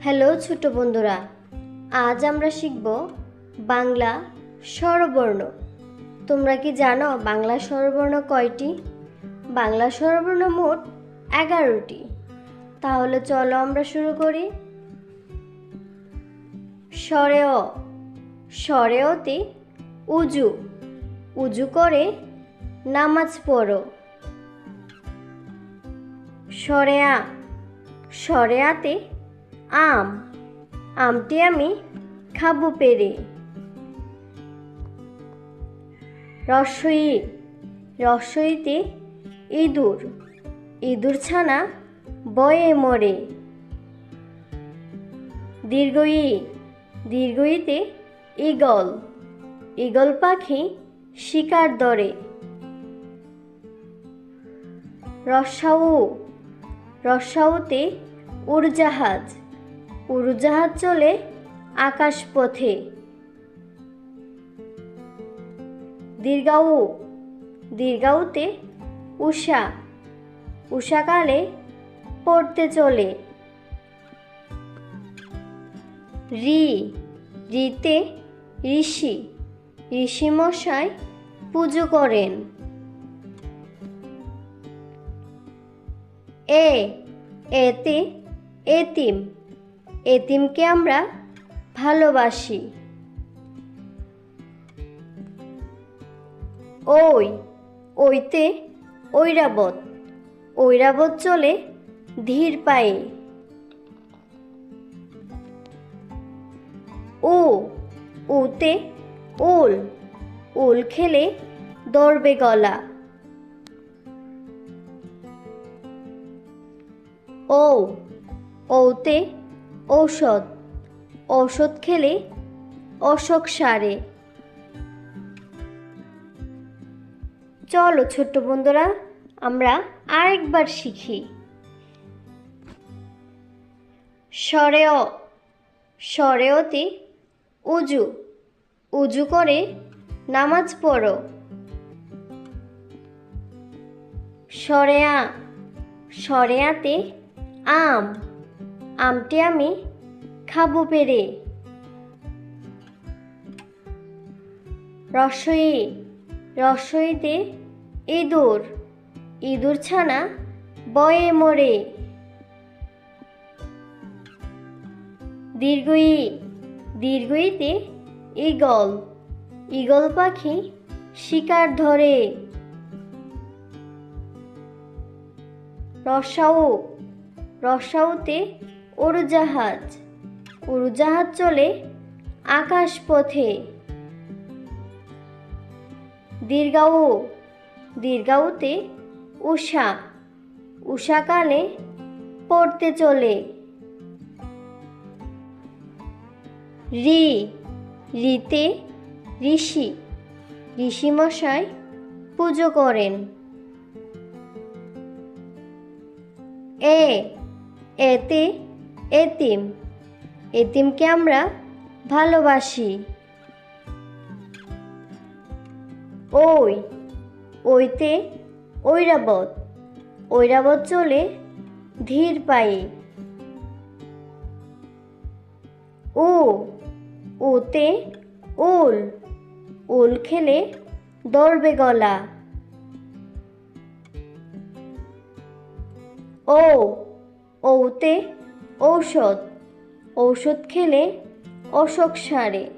Hello ছোট বন্ধুরা, আজ আমরা শিখব বাংলা স্বরবর্ণ। তোমরা কি জানো বাংলা স্বরবর্ণ কয়টি? বাংলা স্বরবর্ণ মোট 11টি। তাহলে চলো আমরা শুরু করি। স্বরে অ, স্বরে অতে উজু, উজু করে নামাজ পড়ো। স্বরে আ, স্বরে আতে আম, আমটি আমি খাবো পেরে। রস্বই, রস্বইতে ইঁদুর, ইঁদুর ছানা বয়ে মরে। দীর্ঘই, দীর্ঘইতে ঈগল, ঈগল পাখি শিকার ধরে। রস্যাউ, রস্যাউতে উড়োজাহাজ, উড়োজাহাজ চলে আকাশ পথে। দীর্ঘাউ, দীর্ঘাউতে উষা, উষাকালে পড়তে চলে। রি, রিতে ঋষি, ঋষি মশাই পুজো করেন। এ, এতে এতিম, এতিমকে আমরা ভালোবাসি। ওই, ওইতে ঐরাবত, ঐরাবত চলে ধীর পায়ে। ও, ওতে ওল, ওল খেলে দৌড়বে গলা। ও, ওতে ঔষধ, ঔষধ খেলে অসুখ সারে। চলো ছোট্ট বন্ধুরা, আমরা আরেকবার শিখি। স্বরে অ, স্বরে অতে উজু, উজু করে নামাজ পড়ো। স্বরে আ, স্বরে আতে আম, আমটি আমি খাবো পেরে। রস্বই, রস্বইতে ইঁদুর, ইঁদুর ছানা বয়ে মরে। দীর্ঘই, দীর্ঘইতে ঈগল, ঈগল পাখি শিকার ধরে। রস্যাউ, রস্যাউতে উড়োজাহাজ, উড়োজাহাজ চলে আকাশ পথে। দীর্ঘাউ, দীর্ঘাউতে উষা, উষাকালে পড়তে চলে। রি, রিতে ঋষি, ঋষি মশাই পুজো করেন। এ, এতে এতিম, এতিমকে আমরা ভালোবাসি। ওই, ওইতে ঐরাবত, ঐরাবত চলে ধীর পায়ে। ও, ওতে ওল, ওল খেলে দৌড়বে গলা। ও, ওতে ঔষধ, ঔষধ খেলে অসুখ সারে।